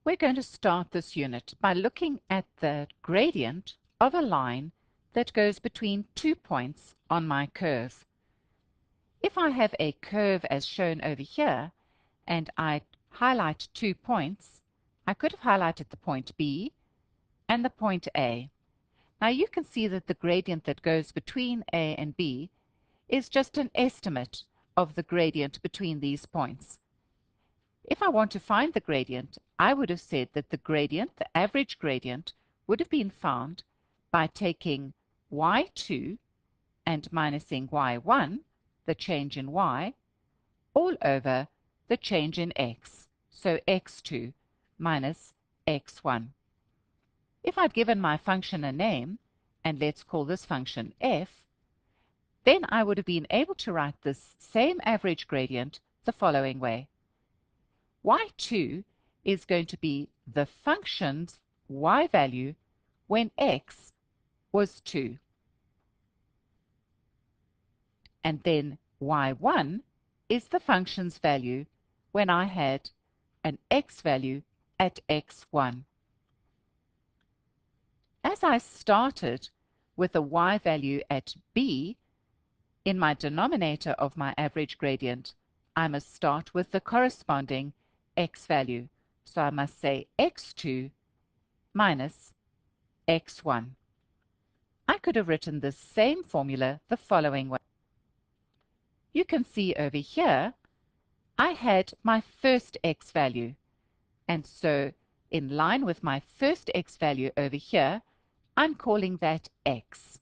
We're going to start this unit by looking at the gradient of a line that goes between 2 points on my curve. If I have a curve as shown over here and I highlight 2 points, I could have highlighted the point B and the point A. Now you can see that the gradient that goes between A and B is just an estimate of the gradient between these points. If I want to find the gradient, I would have said that the gradient, the average gradient, would have been found by taking y2 and minusing y1, the change in y, all over the change in x, so x2 minus x1. If I'd given my function a name, and let's call this function f, then I would have been able to write this same average gradient the following way. y2 is going to be the function's y value when x was 2. And then y1 is the function's value when I had an x value at x1. As I started with a y value at b in my denominator of my average gradient, I must start with the corresponding x value. So I must say x2 minus x1. I could have written this same formula the following way. You can see over here I had my first x value, and so in line with my first x value over here, I'm calling that x.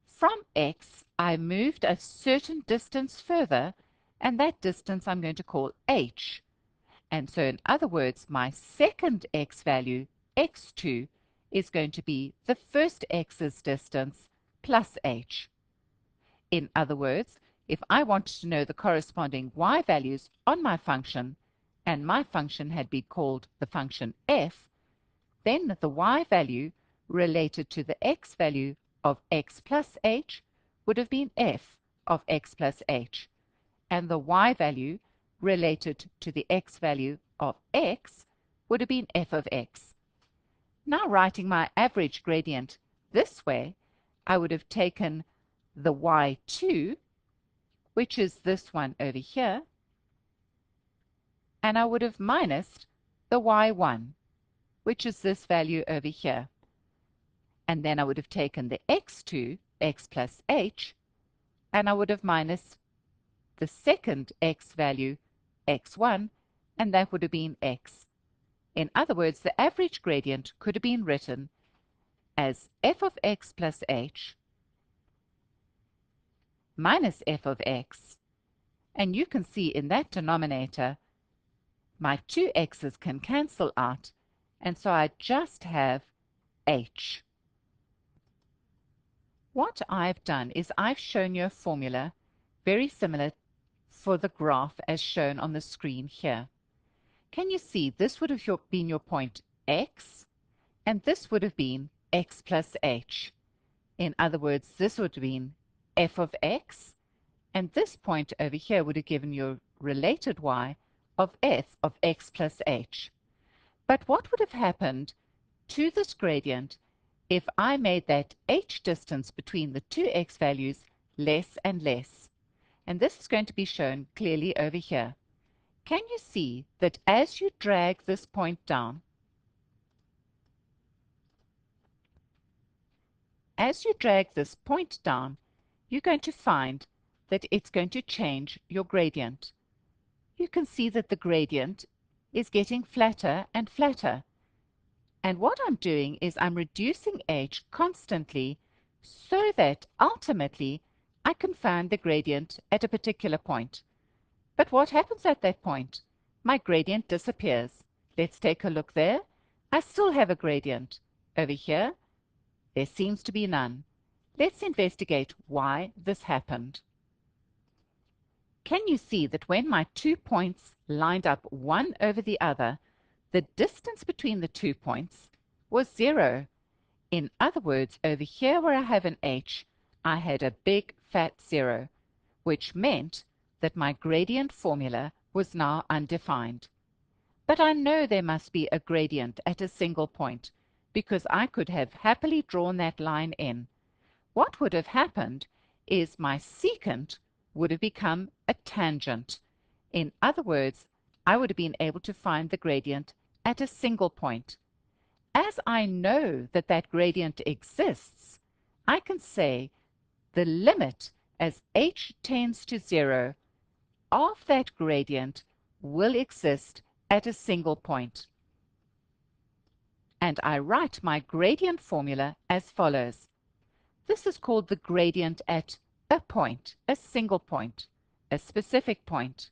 From x, I moved a certain distance further, and that distance I'm going to call h. And so in other words, my second x value, x2, is going to be the first x's distance plus h. In other words, if I wanted to know the corresponding y values on my function, and my function had been called the function f, then the y value related to the x value of x plus h would have been f of x plus h, and the y value related to the x value of x would have been f of x. Now writing my average gradient this way, I would have taken the y2, which is this one over here, and I would have minused the y1, which is this value over here. And then I would have taken the x2, x plus h, and I would have minused the second x value, x1, and that would have been x. In other words, the average gradient could have been written as f of x plus h minus f of x, and you can see in that denominator my two x's can cancel out, and so I just have h. What I've done is I've shown you a formula very similar for the graph as shown on the screen here. Can you see this would have been your point x, and this would have been x plus h. In other words, this would have been f of x, and this point over here would have given you related y of f of x plus h. But what would have happened to this gradient if I made that h distance between the two x values less and less? And this is going to be shown clearly over here. Can you see that as you drag this point down, you're going to find that it's going to change your gradient. You can see that the gradient is getting flatter and flatter. And what I'm doing is I'm reducing h constantly so that ultimately I can find the gradient at a particular point. But what happens at that point? My gradient disappears. Let's take a look there. I still have a gradient. Over here, there seems to be none. Let's investigate why this happened. Can you see that when my 2 points lined up one over the other, the distance between the 2 points was 0? In other words, over here where I have an h, I had a big fat 0, which meant that my gradient formula was now undefined. But I know there must be a gradient at a single point, because I could have happily drawn that line in. What would have happened is my secant would have become a tangent. In other words, I would have been able to find the gradient at a single point. As I know that that gradient exists, I can say the limit as h tends to 0 of that gradient will exist at a single point. And I write my gradient formula as follows. This is called the gradient at a point, a single point, a specific point,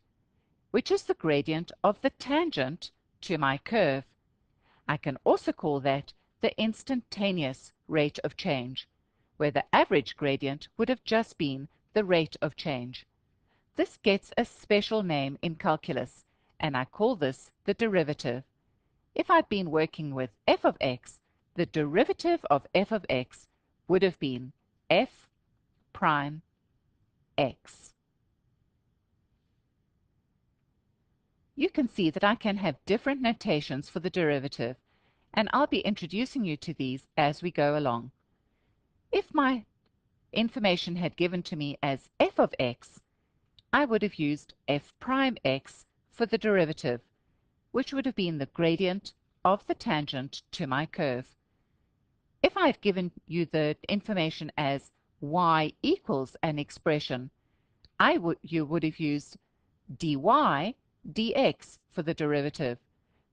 which is the gradient of the tangent to my curve. I can also call that the instantaneous rate of change, where the average gradient would have just been the rate of change. This gets a special name in calculus, and I call this the derivative. If I'd been working with f of x, the derivative of f of x would have been f prime x. You can see that I can have different notations for the derivative, and I'll be introducing you to these as we go along. If my information had given to me as f of x, I would have used f prime x for the derivative, which would have been the gradient of the tangent to my curve. If I had given you the information as y equals an expression, you would have used dy dx for the derivative,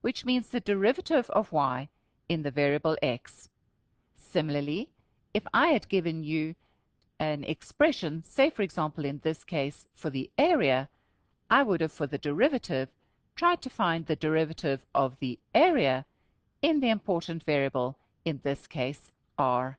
which means the derivative of y in the variable x. Similarly, if I had given you an expression, say for example in this case for the area, I would have for the derivative tried to find the derivative of the area in the important variable, in this case r.